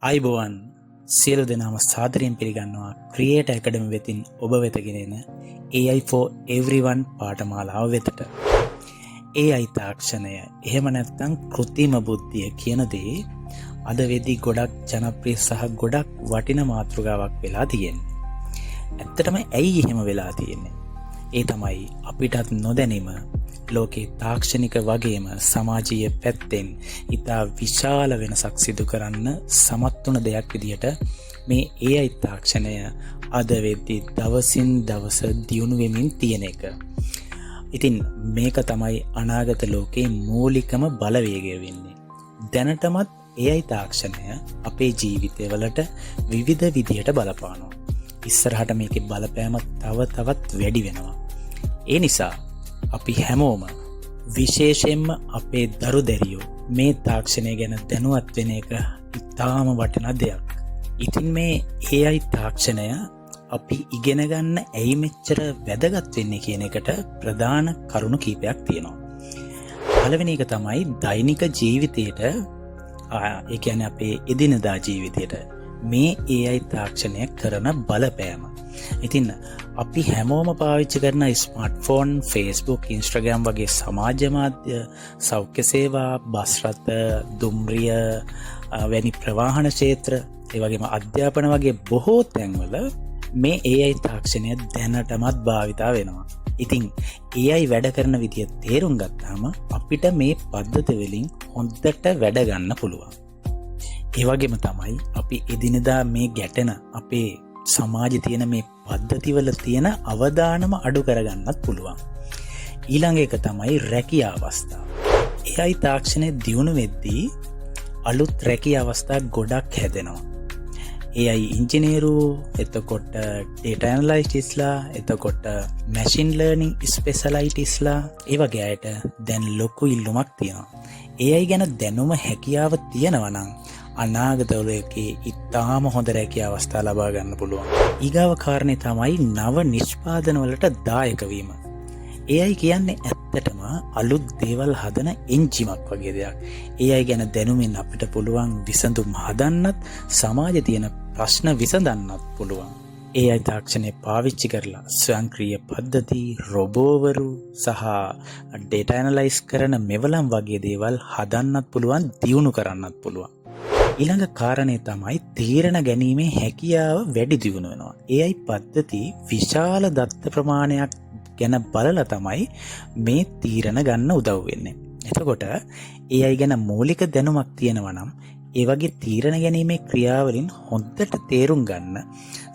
අයිබෝවන් සියලු දෙනාම සාදරයෙන් පිළිගන්නවා ක්‍රියේටර් ඇකඩමි වෙතින් ඔබ වෙත ගෙනෙන AI for everyone පාඨමාලාව වෙතට. AI තාක්ෂණය එහෙම නැත්නම් කෘත්‍රිම බුද්ධිය කියන දේ අද වෙද්දී ගොඩක් ජනප්‍රිය සහ ගොඩක් වටින මාතෘකාවක් වෙලා තියෙන්නේ. ඇත්තටම ඇයි එහෙම වෙලා තියෙන්නේ? ඒ තමයි අපිටත් නොදැනීම ලෝකේ තාක්ෂණික වගේම සමාජීය පැත්තෙන් ඉතා විශාල වෙනසක් සිදු කරන්න සමත් වුණ දෙයක් විදිහට මේ AI තාක්ෂණය අද වෙද්දී දවසින් දවස දියුණු වෙමින් තියෙන එක. ඉතින් මේක තමයි අනාගත ලෝකේ මූලිකම බලවේගය වෙන්නේ. දැනටමත් AI තාක්ෂණය අපේ ජීවිතවලට විවිධ විදිහට බලපානවා. ඉස්සරහට මේකේ බලපෑම තව තවත් වැඩි වෙනවා. ඒ නිසා අපි හැමෝම විශේෂයෙන්ම අපේ දරු දැරියෝ මේ තාක්ෂණය ගැන දැනුවත් වෙන එක ඉතාම වටිනා දෙයක්. ඉතින් මේ AI තාක්ෂණය අපි ඉගෙන ගන්න ඇයි මෙච්චර වැදගත් වෙන්නේ කියන එකට ප්‍රධාන කරුණු කීපයක් තියෙනවා. පළවෙනි එක තමයි දෛනික ජීවිතයට ඒ කියන්නේ අපේ එදිනදා ජීවිතයට මේ AI තාක්ෂණය කරන බලපෑම. ඉතින් අපි හැමෝම පාවිච්චි කරන ස්මාර්ට්ෆෝන්, Facebook, Instagram වගේ සමාජ මාධ්‍ය, සෞඛ්‍ය සේවා, බස් රථ, දුම්රිය වැනි ප්‍රවාහන ක්ෂේත්‍ර, ඒ වගේම අධ්‍යාපන වගේ බොහෝ තැන්වල මේ AI තාක්ෂණය දැනටමත් භාවිතා වෙනවා. ඉතින් AI වැඩ කරන විදිය තේරුම් ගත්තාම අපිට මේ පද්ධති වලින් හොඳට වැඩ ගන්න පුළුවන්. ඒ වගේම තමයි අපි එදිනෙදා මේ ගැටෙන අපේ සමාජයේ තියෙන මේ පද්ධතිවල තියෙන අවදානම අඩු කරගන්නත් පුළුවන්. ඊළඟ එක තමයි රැකියා අවස්ථාව. AI තාක්ෂණය දියුණු වෙද්දී අලුත් රැකියා අවස්ථා ගොඩක් හැදෙනවා. AI ඉංජිනේරු, එතකොට data analystස්ලා, එතකොට machine learning specialistස්ලා, ඒ වගේ අයට දැන් ලොකු ඉල්ලුමක් තියෙනවා. AI ගැන දැනුම හැකියාව තියෙනවා නම් අනාගතවලකේ ඉතාම හොඳ රැකියා අවස්ථා ලබා ගන්න පුළුවන්. ඊගාව කාරණේ තමයි නව නිෂ්පාදන වලට දායක වීම. AI කියන්නේ ඇත්තටම අලුත් දේවල් හදන එන්ජිමක් වගේ දෙයක්. AI ගැන දැනුමින් අපිට පුළුවන් විසඳුම් හදන්නත්, සමාජයේ තියෙන ප්‍රශ්න විසඳන්නත් පුළුවන්. AI තාක්ෂණය පාවිච්චි කරලා ස්වයංක්‍රීය පද්ධති, රොබෝවරු සහ data analyze කරන මෙවලම් වගේ දේවල් හදන්නත් පුළුවන්, දියුණු කරන්නත් පුළුවන්. ඊළඟ කාරණේ තමයි තීරණ ගැනීමේ හැකියාව වැඩි දියුණු වෙනවා. AI පද්ධති විශාල දත්ත ප්‍රමාණයක් ගැන බලලා තමයි මේ තීරණ ගන්න උදව් වෙන්නේ. එතකොට AI ගැන මූලික දැනුමක් තියෙනවා නම් ඒ වගේ තීරණ ගැනීමේ ක්‍රියාවලින් හොඳට තේරුම් ගන්න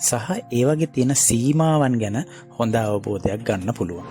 සහ ඒ වගේ තියෙන සීමාවන් ගැන හොඳ අවබෝධයක් ගන්න පුළුවන්.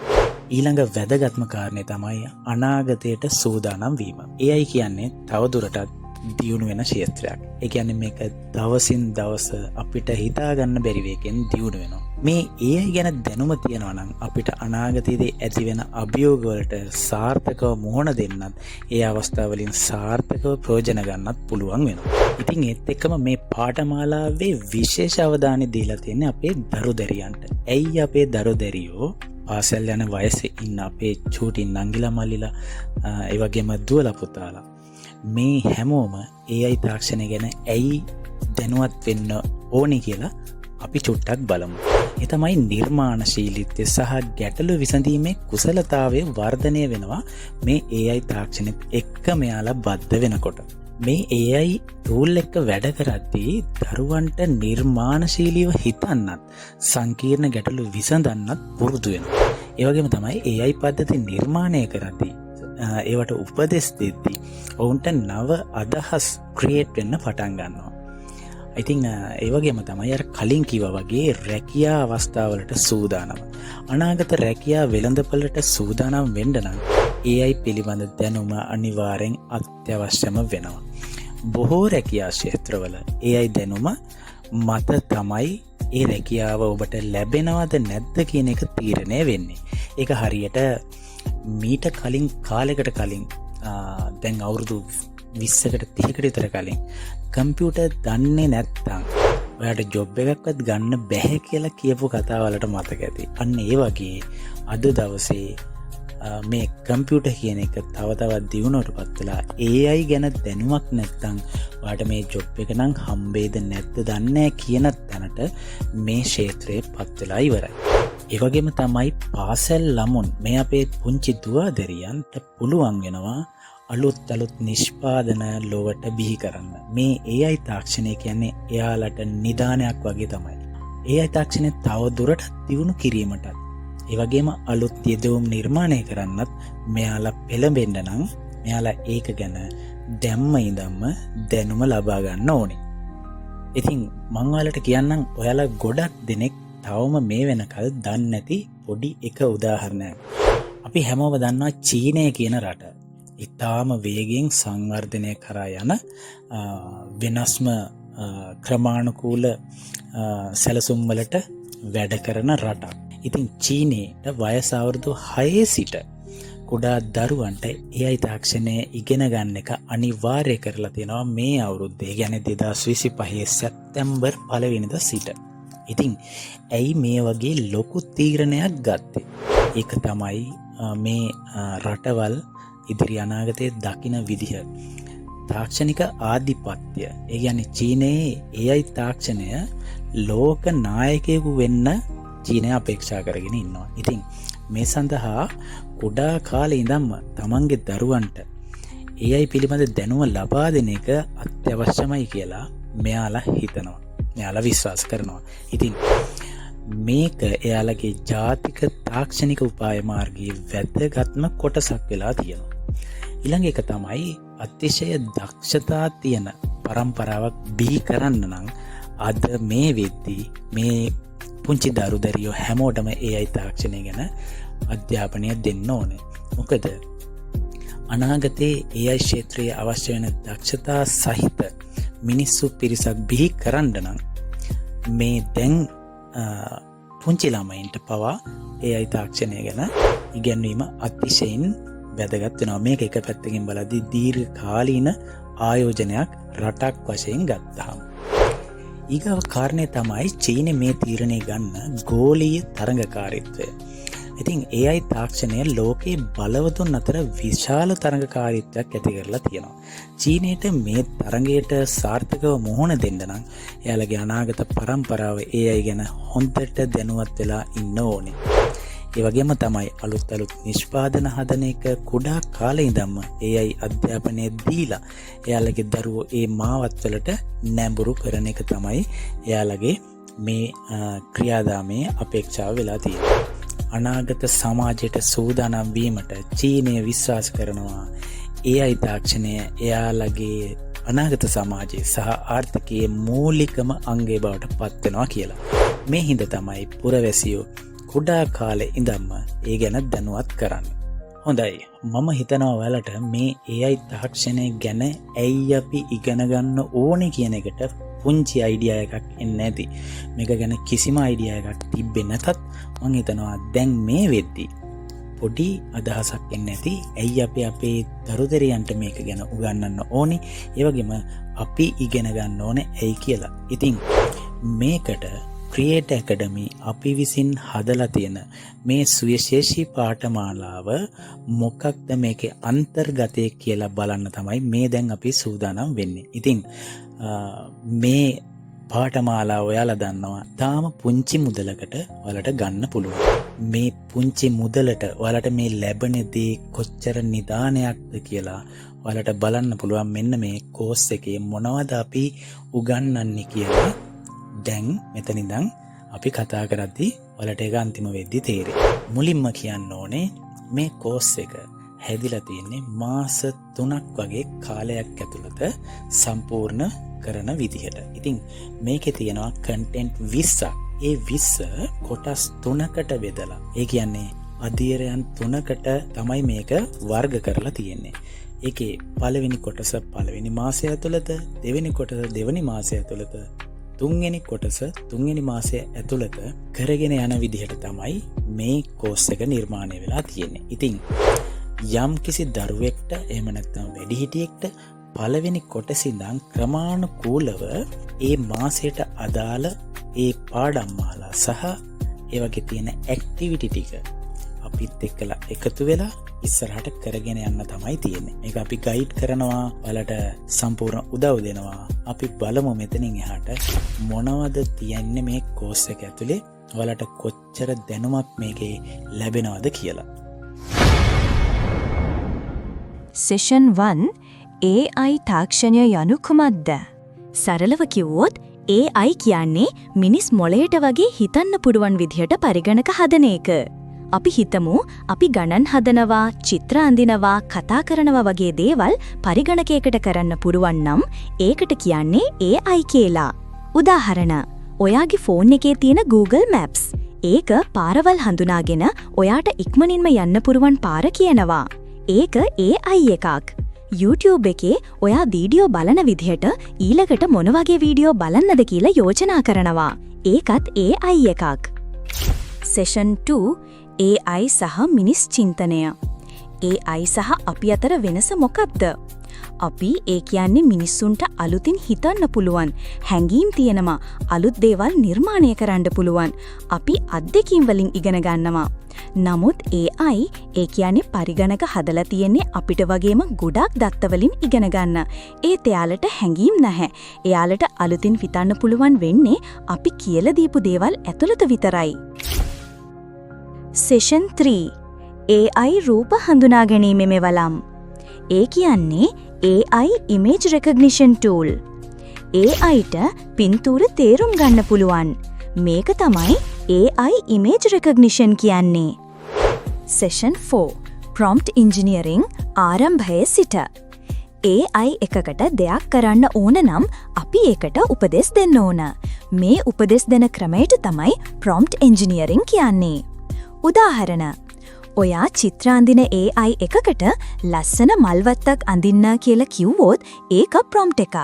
ඊළඟ වැදගත්ම කාරණේ තමයි අනාගතයට සූදානම් වීම. AI කියන්නේ තවදුරටත් දියුණු වෙන ක්ෂේත්‍රයක්. ඒ කියන්නේ මේක දවසින් දවස අපිට හිතා ගන්න බැරි වේගෙන් දියුණු වෙනවා. මේ AI ගැන දැනුම තියෙනවා නම් අපිට අනාගතයේදී ඇති වෙන අභියෝග වලට සාර්ථකව මුහුණ දෙන්නත්, ඒ අවස්ථාවලින් සාර්ථකව ප්‍රයෝජන ගන්නත් පුළුවන් වෙනවා. ඉතින් ඒත් එක්කම මේ පාඨමාලාවේ විශේෂ අවධානය දීලා තියෙන්නේ අපේ දරු දැරියන්ට. ඇයි අපේ දරු දැරියෝ පාසල් යන වයසේ ඉන්න අපේ චූටි නංගිලා මල්ලිලා, ඒ වගේම දුවලා පුතාලා මේ හැමෝම AI තාක්ෂණය ගැන ඇයි දැනුවත් වෙන්න ඕනේ කියලා අපි චුට්ටක් බලමු. ඒ තමයි නිර්මාණශීලීත්වය සහ ගැටලු විසඳීමේ කුසලතාවය වර්ධනය වෙනවා මේ AI තාක්ෂණෙත් එක්ක මෙයාලා බද්ධ වෙනකොට. මේ AI ටූල් එක වැඩ කරද්දී දරුවන්ට නිර්මාණශීලීව හිතන්නත්, සංකීර්ණ ගැටලු විසඳන්නත් පුරුදු වෙනවා. ඒ වගේම තමයි AI පද්ධති නිර්මාණය කරද්දී ඒවට උපදෙස් දෙද්දී ඔවුන්ට නව අදහස් ක්‍රියේට් වෙන්න පටන් ගන්නවා. ඉතින් ඒ වගේම තමයි අර කලින් කිව්වා වගේ රැකියා අවස්ථාවලට සූදානම්. අනාගත රැකියා වෙළඳපළට සූදානම් වෙන්න නම් AI පිළිබඳ දැනුම අනිවාර්යෙන් අත්‍යවශ්‍යම වෙනවා. බොහෝ රැකියා ක්ෂේත්‍රවල AI දැනුම මත තමයි ඒ රැකියාව ඔබට ලැබෙනවද නැද්ද කියන එක තීරණය වෙන්නේ. ඒක හරියට මීට කලින් කාලෙකට කලින් දැන් අවුරුදු 20කට 30කට විතර කලින් කම්පියුටර් දන්නේ නැත්තම් ඔයාලට ජොබ් එකක්වත් ගන්න බැහැ කියලා කියපු කතාවලට මතක ඇති. අන්න ඒ වගේ අද දවසේ මේ කම්පියුටර් කියන එක තව තවත් දියුණුවට පත් වෙලා AI ගැන දැනුමක් නැත්නම් ඔයාට මේ ජොබ් එක නම් හම්බෙයිද නැද්ද දන්නේ කියන තැනට මේ ක්ෂේත්‍රය පත් වෙලා ඉවරයි. ඒ වගේම තමයි පාසල් ළමුන් මේ අපේ පුංචි දුවදරියන්ට පුළුවන් වෙනවා අලුත් නිෂ්පාදන ලොවට බිහි කරන්න. මේ AI තාක්ෂණය කියන්නේ එයාලට නිදානයක් වගේ තමයි. AI තාක්ෂණය තව දුරටත් දියුණු කිරීමටත් ඒ වගේම අලුත් යෙදවුම් නිර්මාණය කරන්නත් මෙයාලා පෙළඹෙන්න නම් මෙයාලා ඒක ගැන දැම්ම ඉඳන්ම දැනුම ලබා ගන්න ඕනේ. ඉතින් මම ඔයාලට කියන්නම් ඔයාලා ගොඩක් දෙනෙක් තවම මේ වෙනකල් දන්නේ නැති පොඩි එක උදාහරණයක්. අපි හැමෝම දන්නවා චීනය කියන රට. ඉතාම වේගෙන් සංවර්ධනය කරා යන වෙනස්ම ක්‍රමානුකූල සැලසුම් වලට වැඩ කරන රටක්. ඉතින් චීනයට වයස අවුරුදු 6 සිට කුඩා දරුවන්ට AI තාක්ෂණය ඉගෙන ගන්න එක අනිවාර්ය කරලා තියෙනවා මේ අවුරුද්දේ. කියන්නේ 2025 සැප්තැම්බර් 1 වෙනිදා සිට. ඉතින් ඇයි මේ වගේ ලොකු තීරණයක් ගත්තේ? ඒක තමයි මේ රටවල් ඉදිරි අනාගතයේ දකින විදිහ. තාක්ෂණික ආධිපත්‍ය. ඒ කියන්නේ චීනයේ AI තාක්ෂණය ලෝක නායකයෙකු වෙන්න චීනය අපේක්ෂා කරගෙන ඉන්නවා. ඉතින් මේ සඳහා කුඩා කාලේ ඉඳන්ම තමන්ගේ දරුවන්ට AI පිළිබඳ දැනුම ලබා දෙන එක අත්‍යවශ්‍යමයි කියලා මෙයාලා හිතනවා. මෙයාලා විශ්වාස කරනවා. ඉතින් මේක එයාලගේ ජාතික තාක්ෂණික උපාය මාර්ගයේ වැදගත්ම කොටසක් වෙලා තියෙනවා. ඊළඟ එක තමයි අතිශය දක්ෂතා තියෙන પરම්පරාවක් බිහි කරන්න නම් අද මේ වෙද්දී මේ පුංචි දරුදරියෝ හැමෝටම AI තාක්ෂණය ගැන අධ්‍යාපනය දෙන්න ඕනේ. මොකද අනාගතයේ AI ක්ෂේත්‍රයේ අවශ්‍ය වෙන දක්ෂතා සහිත මිනිස්සු පිරිසක් බිහි කරන්න නම් මේ දැන් පුංචි ළමයින්ට පවා AI තාක්ෂණය ගැන ඉගැන්වීම අතිශයින් වැදගත් වෙනවා. මේක එක පැත්තකින් බලද්දී දීර්ඝකාලීන ආයෝජනයක් රටක් වශයෙන් ගත්තාම. ඊගව කාරණේ තමයි චීනය මේ තීරණය ගන්න ගෝලීය තරඟකාරීත්වය. ඉතින් AI තාක්ෂණය ලෝකයේ බලවතුන් අතර විශාල තරඟකාරීත්වයක් ඇති කරලා තියෙනවා. චීනයට මේ තරඟයට සාර්ථකව මුහුණ දෙන්න නම් එයාලගේ අනාගත පරම්පරාව AI ගැන හොඳට දැනුවත් වෙලා ඉන්න ඕනේ. ඒ වගේම තමයි අලුත් නිෂ්පාදන හදන එක කුඩා කාලේ ඉඳන්ම AI අධ්‍යාපනය දීලා එයාලගේ දරුවෝ ඒ මාවත් වලට නැඹුරු කරන එක තමයි එයාලගේ මේ ක්‍රියාදාමයේ අපේක්ෂාව වෙලා තියෙන්නේ. අනාගත සමාජයට සූදානම් වීමට චීනය විශ්වාස කරනවා AI තාක්ෂණය එයාලගේ අනාගත සමාජයේ සහ ආර්ථිකයේ මූලිකම අංගය බවට පත් වෙනවා කියලා. මේ හින්දා තමයි පුරවැසියෝ කුඩා කාලේ ඉඳන්ම ඒ ගැන දැනුවත් කරන්න. හොඳයි, මම හිතනවා ඔයාලට මේ AI තාක්ෂණය ගැන ඇයි අපි ඉගෙන ගන්න ඕනේ කියන එකට පුංචි අයිඩියා එකක් එන්නේ නැති. මේක ගැන කිසිම අයිඩියා එකක් තිබ්බේ නැතත් මම හිතනවා දැන් මේ වෙද්දි පොඩි අදහසක් එන්නේ නැති. ඇයි අපි අපේ දරුදරියන්ට මේක ගැන උගන්වන්න ඕනේ? ඒ වගේම අපි ඉගෙන ගන්න ඕනේ ඇයි කියලා. ඉතින් මේකට ක්‍රියේට් ඇකඩමි අපි විසින් හදලා තියෙන මේ සුවිශේෂී පාඨමාලාව මොකක්ද මේකේ අන්තර්ගතය කියලා බලන්න තමයි මේ දැන් අපි සූදානම් වෙන්නේ. ඉතින් මේ පාඨමාලාව ඔයාලා දන්නවා තාම පුංචි මුදලකට ඔයාලට ගන්න පුළුවන්. මේ පුංචි මුදලට ඔයාලට මේ ලැබෙන දේ කොච්චර නිදානයක්ද කියලා ඔයාලට බලන්න පුළුවන්. මෙන්න මේ කෝස් එකේ මොනවද අපි උගන්වන්නේ කියලා දැන් මෙතන ඉඳන් අපි කතා කරද්දී ඔයාලට ඒක අන්තිම වෙද්දී තේරෙයි. මුලින්ම කියන්න ඕනේ මේ කෝස් එක හැදිලා තියෙන්නේ මාස 3ක් වගේ කාලයක් ඇතුළත සම්පූර්ණ කරන විදිහට. ඉතින් මේකේ තියෙනවා කන්ටෙන්ට් 20ක්. ඒ 20 කොටස් 3කට බෙදලා. ඒ කියන්නේ අධීරයන් 3කට තමයි මේක වර්ග කරලා තියෙන්නේ. ඒකේ පළවෙනි කොටස පළවෙනි මාසය ඇතුළත, දෙවෙනි කොටස දෙවෙනි මාසය ඇතුළත, තුන්වෙනි කොටස තුන්වෙනි මාසය ඇතුළත කරගෙන යන විදිහට තමයි මේ කෝස් එක නිර්මාණය වෙලා තියෙන්නේ. ඉතින් යම් කිසි දරුවෙක්ට එහෙම නැත්නම් වැඩිහිටියෙක්ට පළවෙනි කොටස ඉඳන් ක්‍රමානුකූලව ඒ මාසයට අදාළ ඒ පාඩම් මාලා සහ ඒ වගේ තියෙන ඇක්ටිවිටි ටික අපිත් එක්කලා එකතු වෙලා ඉස්සරහට කරගෙන යන්න තමයි තියෙන්නේ. මේක අපි ගයිඩ් කරනවා, ඔයාලට සම්පූර්ණ උදව් දෙනවා. අපි බලමු මෙතනින් එහාට මොනවද තියන්නේ මේ කෝස් එක ඇතුලේ, ඔයාලට කොච්චර දැනුමක් මේකේ ලැබෙනවද කියලා. සෙෂන් 1 AI තාක්ෂණය යනු කුමක්ද? සරලව කිව්වොත් AI කියන්නේ මිනිස් මොළයට වගේ හිතන්න පුළුවන් විදිහට පරිගණක හදන එක. අපි හිතමු අපි ගණන් හදනවා, චිත්‍ර අඳිනවා, කතා කරනවා වගේ දේවල් පරිගණකයකට කරන්න පුළුවන් නම් ඒකට කියන්නේ AI කියලා. උදාහරණ, ඔයාගේ ෆෝන් එකේ තියෙන Google Maps. ඒක පාරවල් හඳුනාගෙන ඔයාට ඉක්මනින්ම යන්න පුරුවන් පාර කියනවා. ඒක AI එකක්. YouTube එකේ ඔයා වීඩියෝ බලන විදිහට ඊළඟට මොන වගේ වීඩියෝ බලන්නද කියලා යෝජනා කරනවා. ඒකත් AI එකක්. සෙෂන් 2 AI සහ මිනිස් චින්තනය. AI සහ අපි අතර වෙනස මොකක්ද? අපි ඒ කියන්නේ මිනිස්සුන්ට අලුතින් හිතන්න පුළුවන්, හැඟීම් තියෙනවා, අලුත් දේවල් නිර්මාණය කරන්න පුළුවන්. අපි අත්දැකීම් වලින් ඉගෙන ගන්නවා. නමුත් AI ඒ කියන්නේ පරිගණක හදලා තියෙන්නේ අපිට වගේම ගොඩක් දත්ත වලින් ඉගෙන ගන්න. ඒත් එයාලට හැඟීම් නැහැ. එයාලට අලුතින් හිතන්න පුළුවන් වෙන්නේ අපි කියලා දීපු දේවල් ඇතුළත විතරයි. සෙෂන් 3 AI රූප හඳුනා ගැනීමේ මෙවලම්. ඒ කියන්නේ AI image recognition tool. AIට පින්තූර තේරුම් ගන්න පුළුවන්. මේක තමයි AI image recognition කියන්නේ. සෙෂන් 4 prompt engineering ආරම්භයේ සිට. AI එකකට දෙයක් කරන්න ඕන නම් අපි ඒකට උපදෙස් දෙන්න ඕන. මේ උපදෙස් දෙන ක්‍රමයට තමයි prompt engineering කියන්නේ. උදාහරණ, ඔයා චිත්‍ර අඳින AI එකකට ලස්සන මල්වත්තක් අඳින්න කියලා කිව්වොත් ඒක ප්‍රොම්ප්ට් එකක්.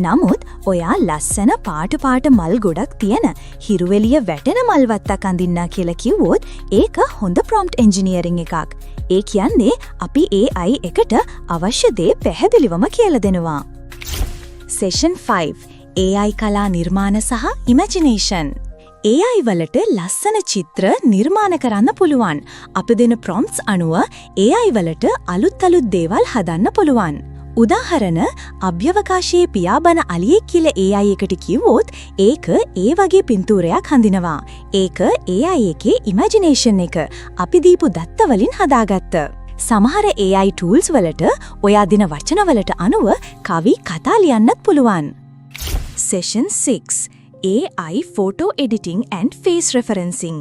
නමුත් ඔයා ලස්සන පාට මල් ගොඩක් තියෙන හිරුවෙලිය වැටෙන මල්වත්තක් අඳින්න කියලා කිව්වොත් ඒක හොඳ ප්‍රොම්ප්ට් එන්ජිනියරින් එකක්. ඒ කියන්නේ අපි AI එකට අවශ්‍ය දේ පැහැදිලිවම කියලා දෙනවා. සෙෂන් 5 AI කලා නිර්මාණ සහ ඉමැජිනේෂන්. AI වලට ලස්සන චිත්‍ර නිර්මාණ කරන්න පුළුවන්. අපි දෙන ප්‍රොම්ප්ට්ස් අනුව AI වලට අලුත් දේවල් හදන්න පුළුවන්. උදාහරණ, අභ්‍යවකාශයේ පියාඹන අලියෙක් කියලා AI එකට කිව්වොත් ඒක ඒ වගේ පින්තූරයක් හඳිනවා. ඒක AI එකේ ඉමැජිනේෂන් එක. අපි දීපු දත්ත වලින් හදාගත්ත. සමහර AI tools වලට ඔයා දින වචන වලට අනුව කවි කතා ලියන්නත් පුළුවන්. Session 6 AI photo editing and face referencing.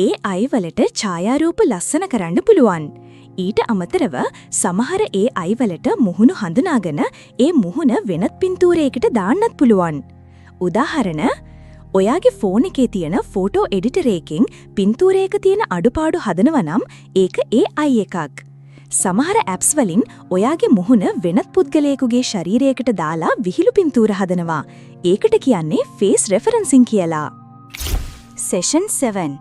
AI වලට ඡායාරූප ලස්සන කරන්න පුළුවන්. ඊට අමතරව සමහර AI වලට මුහුණු හඳුනාගෙන ඒ මුහුණ වෙනත් පින්තූරයකට දාන්නත් පුළුවන්. උදාහරණ, ඔයාගේ ෆෝන් එකේ තියෙන ෆෝටෝ එඩිටර් එකකින් පින්තූරයක තියෙන අඩුපාඩු හදනවා නම් ඒක AI එකක්. සමහර ඇප්ස් වලින් ඔයාගේ මුහුණ වෙනත් පුද්ගලයෙකුගේ ශරීරයකට දාලා විහිළු පින්තූර හදනවා. ඒකට කියන්නේ face referencing කියලා. Session 7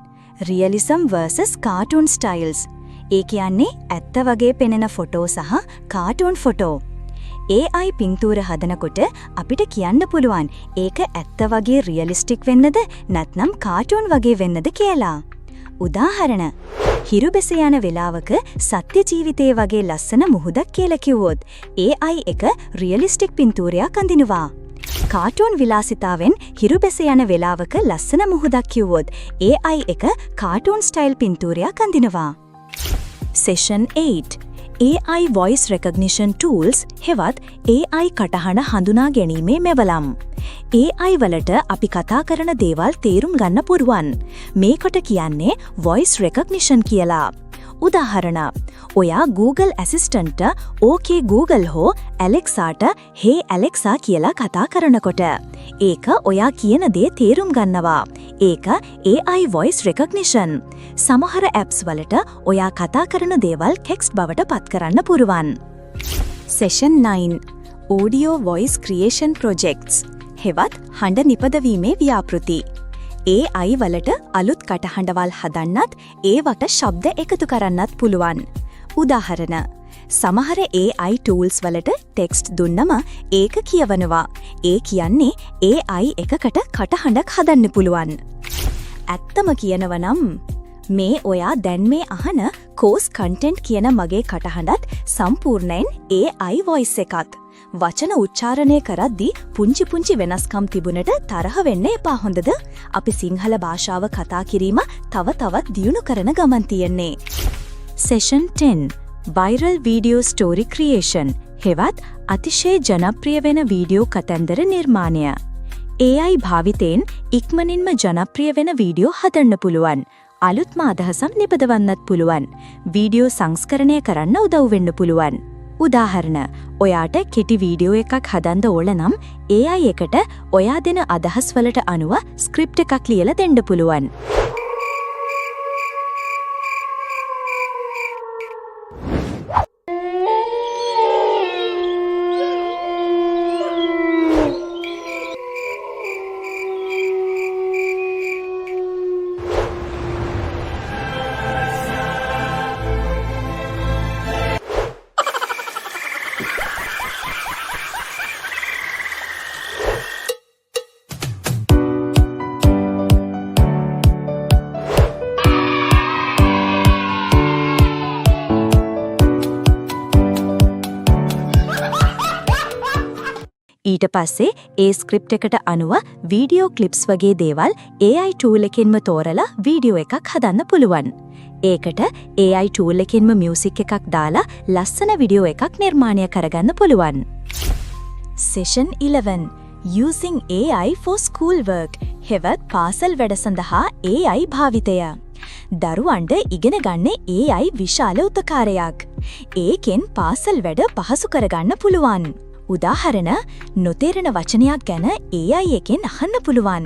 realism versus cartoon styles. ඒ කියන්නේ ඇත්ත වගේ පෙනෙන ෆොටෝ සහ කාටූන් ෆොටෝ. AI පින්තූර හදනකොට අපිට කියන්න පුළුවන් ඒක ඇත්ත වගේ රියලිස්ටික් වෙන්නද නැත්නම් කාටූන් වගේ වෙන්නද කියලා. උදාහරණ, හිරුබෙස යන වෙලාවක සත්‍ය ජීවිතයේ වගේ ලස්සන මුහුදක් කියලා කිව්වොත් AI එක රියලිස්ටික් පින්තූරයක් අඳිනවා. කාටූන් විලාසිතාවෙන් හිරුබෙස යන වෙලාවක ලස්සන මුහුදක් කිව්වොත් AI එක කාටූන් ස්ටයිල් පින්තූරයක් අඳිනවා. Session 8 AI voice recognition tools හෙවත් AI කටහඬ හඳුනා ගැනීමේ මෙවලම්. AI වලට අපි කතා කරන දේවල් තේරුම් ගන්න පුරුවන්. මේකට කියන්නේ voice recognition කියලා. උදාහරණ, ඔයා Google Assistant OK Google හෝ Alexaට Hey Alexa කියලා කතා කරනකොට ඒක ඔයා කියන දේ තේරුම් ගන්නවා. ඒක AI voice recognition. සමහර apps වලට ඔයා කතා කරන දේවල් text බවට පත් කරන්න පුරුවන්. Session 9 Audio voice creation projects හෙවත් හඬ නිපදවීමේ ව්‍යාපෘති. AI වලට අලුත් කටහඬවල් හදන්නත් ඒවට ශබ්ද එකතු කරන්නත් පුළුවන්. උදාහරණ, සමහර AI tools වලට ටෙක්ස්ට් දුන්නම ඒක කියවනවා. ඒ කියන්නේ AI එකකට කටහඬක් හදන්න පුළුවන්. ඇත්තම කියනව නම් මේ ඔයා දැන් මේ අහන කෝස් කන්ටෙන්ට් කියන මගේ කටහඬත් සම්පූර්ණයෙන් AI වොයිස් එකක්. වචන උච්චාරණය කරද්දී පුංචි වෙනස්කම් තිබුණට තරහ වෙන්න එපා හොඳද? අපි සිංහල භාෂාව කතා කිරීම තව තවත් දියුණු කරන ගමන් තියෙන්නේ. Session 10 Viral Video Story Creation හෙවත් අතිශය ජනප්‍රිය වෙන වීඩියෝ කතන්දර නිර්මාණය. AI භාවිතයෙන් ඉක්මනින්ම ජනප්‍රිය වෙන වීඩියෝ හදන්න පුළුවන්. අලුත්ම අදහසක් නිපදවන්නත් පුළුවන්. වීඩියෝ සංස්කරණය කරන්න උදව් වෙන්න පුළුවන්. උදාහරණ, ඔයාට කෙටි වීඩියෝ එකක් හදන්න ඕන නම් AI එකට ඔයා දෙන අදහස් වලට අනුව ස්ක්‍රිප්ට් එකක් ලියලා දෙන්න පුළුවන්. ඊට පස්සේ ඒ ස්ක්‍රිප්ට් එකට අනුව වීඩියෝ ක්ලිප්ස් වගේ දේවල් AI ටූල් එකෙන්ම තෝරලා වීඩියෝ එකක් හදන්න පුළුවන්. ඒකට AI ටූල් එකෙන්ම මියුසික් එකක් දාලා ලස්සන වීඩියෝ එකක් නිර්මාණය කරගන්න පුළුවන්. Session 11 Using AI for Schoolwork හෙවත් පාසල් වැඩ සඳහා AI භාවිතය. දරුවන්ට ඉගෙන ගන්න AI විශාල උපකාරයක්. ඒකෙන් පාසල් වැඩ පහසු කරගන්න පුළුවන්. උදාහරණ, නොතේරෙන වචනයක් ගැන AI එකෙන් අහන්න පුළුවන්.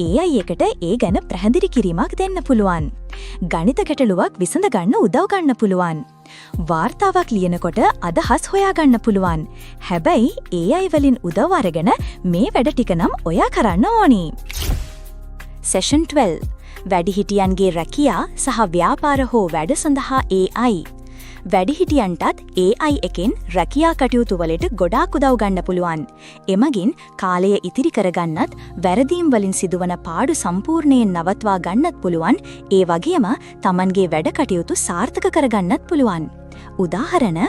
AI එකට ඒ ගැන පැහැදිලි කිරීමක් දෙන්න පුළුවන්. ගණිත ගැටලුවක් විසඳ ගන්න උදව් ගන්න පුළුවන්. වාර්තාවක් ලියනකොට අදහස් හොයාගන්න පුළුවන්. හැබැයි AI වලින් උදව් අරගෙන මේ වැඩ ටික නම් ඔයා කරන්න ඕනි. Session 12 වැඩිහිටියන්ගේ රැකියා සහ ව්‍යාපාර හෝ වැඩ සඳහා AI. වැඩිහිටියන්ටත් AI එකෙන් රැකියා කටයුතු වලට ගොඩාක් උදව් ගන්න පුළුවන්. එමගින් කාලය ඉතිරි කරගන්නත්, වැරදීම් වලින් සිදුවන පාඩු සම්පූර්ණයෙන් නවත්වා ගන්නත් පුළුවන්. ඒ වගේම Tamanගේ වැඩ කටයුතු සාර්ථක කරගන්නත් පුළුවන්. උදාහරණ,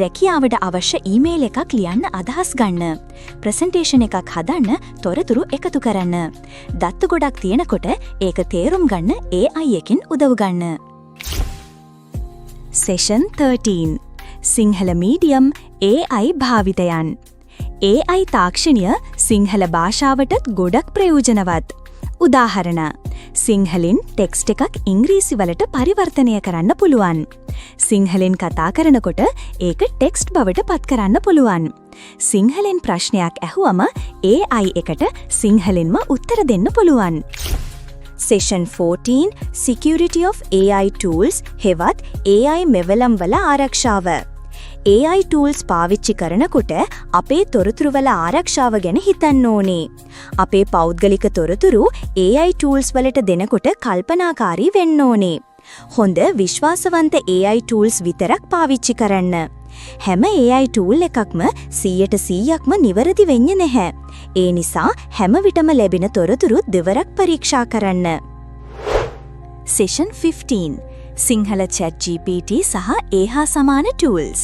රැකියාවට අවශ්‍ය ඊමේල් එකක් ලියන්න අදහස් ගන්න, ප්‍රසන්ටේෂන් එකක් හදන්න, තොරතුරු එකතු කරන්න. දත්ත ගොඩක් තියෙනකොට ඒක තේරුම් ගන්න AI එකෙන් උදව් ගන්න. Session 13 Sinhala medium AI භාවිතයන්. AI තාක්ෂණය සිංහල භාෂාවටත් ගොඩක් ප්‍රයෝජනවත්. උදාහරණ, සිංහලෙන් ටෙක්ස්ට් එකක් ඉංග්‍රීසි වලට පරිවර්තනය කරන්න පුළුවන්. සිංහලෙන් කතා කරනකොට ඒක ටෙක්ස්ට් බවට පත් කරන්න පුළුවන්. සිංහලෙන් ප්‍රශ්නයක් ඇහුවම AI එකට සිංහලෙන්ම උත්තර දෙන්න පුළුවන්. Session 14 Security of AI Tools හෙවත් AI මෙවලම් වල ආරක්ෂාව. AI tools පාවිච්චි කරනකොට අපේ තොරතුරු වල ආරක්ෂාව ගැන හිතන්න ඕනේ. අපේ පෞද්ගලික තොරතුරු AI tools වලට දෙනකොට කල්පනාකාරී වෙන්න ඕනේ. හොඳ විශ්වාසවන්ත AI tools විතරක් පාවිච්චි කරන්න. හැම AI tool එකක්ම 100%ක්ම නිවැරදි වෙන්නේ නැහැ. ඒ නිසා හැම විටම ලැබෙන තොරතුරු දෙවරක් පරීක්ෂා කරන්න. Session 15 සිංහල chat GPT සහ ඒහා සමාන tools.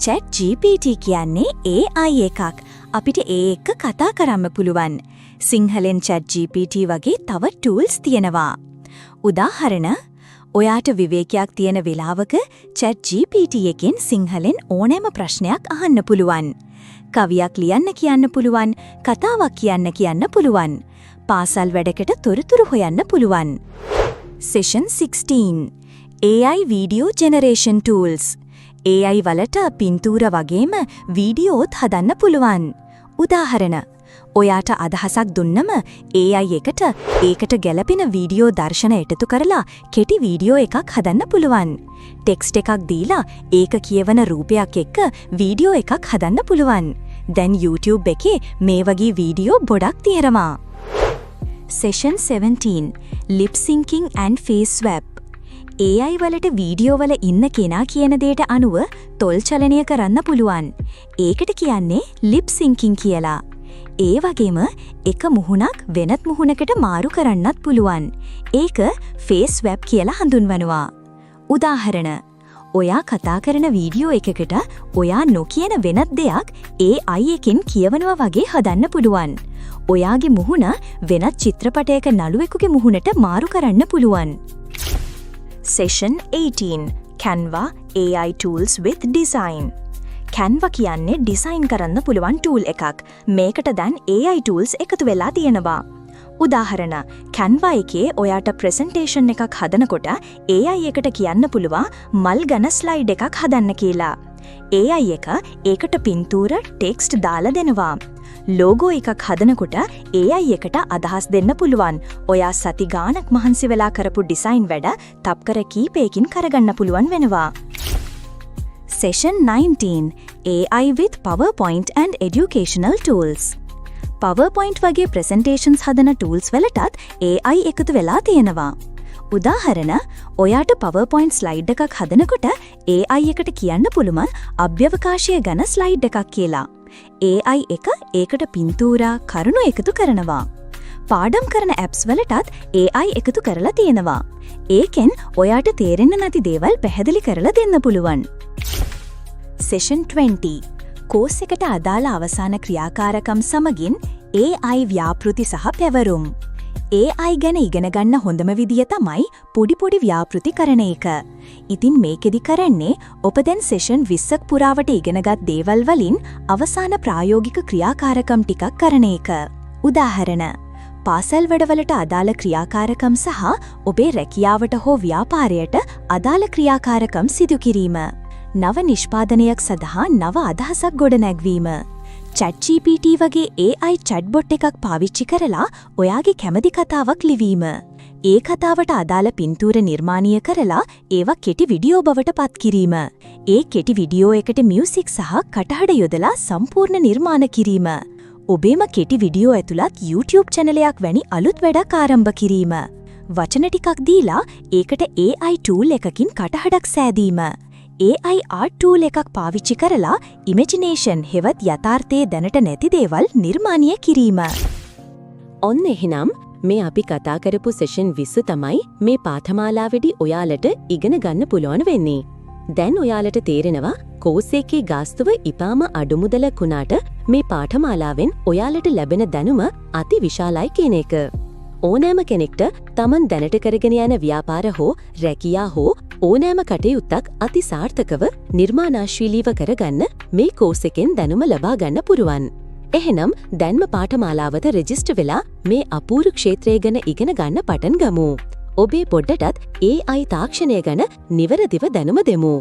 chat GPT කියන්නේ AI එකක්. අපිට ඒ එක්ක කතා කරන්න පුළුවන්. සිංහලෙන් chat GPT වගේ තව tools තියෙනවා. උදාහරණ, ඔයාට විවේකයක් තියෙන වෙලාවක chat GPT එකෙන් සිංහලෙන් ඕනෑම ප්‍රශ්නයක් අහන්න පුළුවන්. කවියක් ලියන්න කියන්න පුළුවන්, කතාවක් කියන්න පුළුවන්. පාසල් වැඩකට තොරතුරු හොයන්න පුළුවන්. Session 16 AI Video Generation Tools. AI වලට පින්තූර වගේම වීඩියෝත් හදන්න පුළුවන්. උදාහරණ, ඔයාට අදහසක් දුන්නම AI එකට ඒකට ගැලපෙන වීඩියෝ දර්ශන එකතු කරලා කෙටි වීඩියෝ එකක් හදන්න පුළුවන්. ටෙක්ස්ට් එකක් දීලා ඒක කියවන රූපයක් එක්ක වීඩියෝ එකක් හදන්න පුළුවන්. දැන් YouTube එකේ මේ වගේ වීඩියෝ ගොඩක් තියෙනවා. Session 17 Lip Syncing and Face Swap. AI වලට වීඩියෝ වල ඉන්න කෙනා කියන දෙයට අනුව තොල් චලනය කරන්න පුළුවන්. ඒකට කියන්නේ lip syncing කියලා. ඒ වගේම එක මුහුණක් වෙනත් මුහුණකට මාරු කරන්නත් පුළුවන්. ඒක ෆේස් ස්වැප් කියලා හඳුන්වනවා. උදාහරණ: ඔයා කතා කරන වීඩියෝ එකකට ඔයා නොකියන වෙනත් දෙයක් AI එකෙන් කියවනවා වගේ හදන්න පුළුවන්. ඔයාගේ මුහුණ වෙනත් චිත්‍රපටයක නළුවෙකුගේ මුහුණට මාරු කරන්න පුළුවන්. Session 18 Canva AI Tools with Design. Canva කියන්නේ ඩිසයින් කරන්න පුළුවන් ටූල් එකක්. මේකට දැන් AI tools එකතු වෙලා තියෙනවා. උදාහරණ: Canva එකේ ඔයාට ප්‍රසන්ටේෂන් එකක් හදනකොට AI එකට කියන්න පුළුවන් මල් ගන ස්ලයිඩ් එකක් හදන්න කියලා. AI එක ඒකට පින්තූර ටෙක්ස්ට් දාලා දෙනවා. ලෝගෝ එකක් හදනකොට AI එකට අදහස් දෙන්න පුළුවන්. ඔයා සති ගාණක් මහන්සි වෙලා කරපු ඩිසයින් වැඩ තප්කර කීපයකින් කරගන්න පුළුවන් වෙනවා. Session 19 AI with PowerPoint and Educational Tools. PowerPoint වගේ presentations හදන tools වලටත් AI එකතු වෙලා තියෙනවා. උදාහරණ: ඔයාට PowerPoint slide එකක් හදනකොට AI එකට කියන්න පුළුවන් අභ්‍යවකාශය ගැන slide එකක් කියලා. AI එක ඒකට පින්තූරා කරුණු එකතු කරනවා. පාඩම් කරන apps වලටත් AI එකතු කරලා තියෙනවා. ඒකෙන් ඔයාට තේරෙන්න නැති දේවල් පැහැදිලි කරලා දෙන්න පුළුවන්. Session 20 කෝස් එකට අදාළ අවසාන ක්‍රියාකාරකම් සමගින් AI ව්‍යාපෘති සහ පැවරුම්. AI ගැන ඉගෙන ගන්න හොඳම විදිය තමයි පොඩි පොඩි ව්‍යාපෘති කරන එක. ඉතින් මේකෙදි කරන්නේ ඔබ දැන් සෙෂන් 20ක් පුරාවට ඉගෙනගත් දේවල් වලින් අවසාන ප්‍රායෝගික ක්‍රියාකාරකම් ටිකක් කරන එක. උදාහරණ: පාසල් වැඩවලට අදාළ ක්‍රියාකාරකම් සහ ඔබේ රැකියාවට හෝ ව්‍යාපාරයට අදාළ ක්‍රියාකාරකම් සිදු කිරීම. නව නිෂ්පාදනයක් සඳහා නව අදහසක් ගොඩනැග්වීම. ChatGPT වගේ AI chatbot එකක් පාවිච්චි කරලා ඔයාගේ කැමති කතාවක් ලිවීම. ඒ කතාවට අදාළ පින්තූර නිර්මාණය කරලා ඒවා කෙටි විඩියෝ බවට පත් කිරීම. ඒ කෙටි විඩියෝ එකට මියුසික් සහ කටහඬ යොදලා සම්පූර්ණ නිර්මාණ කිරීම. ඔබේම කෙටි විඩියෝ ඇතුළත් YouTube චැනලයක් වැනි අලුත් වැඩක් ආරම්භ කිරීම. වචන ටිකක් දීලා ඒකට AI tool එකකින් කටහඬක් සෑදීම. AI art tool එකක් පාවිච්චි කරලා ඉමේජිනේෂන් හෙවත් යථාර්ථයේ දැනට නැති දේවල් නිර්මාණය කිරීම. ඔන්න එහෙනම් මේ අපි කතා කරපු සෙෂන් 20 තමයි මේ පාඨමාලාවේදී ඔයාලට ඉගෙන ගන්න පුළුවන් වෙන්නේ. දැන් ඔයාලට තේරෙනවා කෝස් එකේ ගාස්තුව ඉතාම අඩු මුදලක් වුණාට මේ පාඨමාලාවෙන් ඔයාලට ලැබෙන දැනුම අති විශාලයි කියන එක. ඕනෑම කෙනෙක්ට තමන් දැනට කරගෙන යන ව්‍යාපාර හෝ රැකියා හෝ ඕනෑම කටයුත්තක් අති සාර්ථකව නිර්මාණශීලීව කරගන්න මේ කෝස් එකෙන් දැනුම ලබා ගන්න පුරුවන්. එහෙනම් දැන්ම පාඨමාලාවට රෙජිස්ටර් වෙලා මේ අපූර්ව ක්ෂේත්‍රය ගැන ඉගෙන ගන්න පටන් ගමු. ඔබේ පොඩටත් AI තාක්ෂණය ගැන නිවැරදිව දැනුම දෙමු.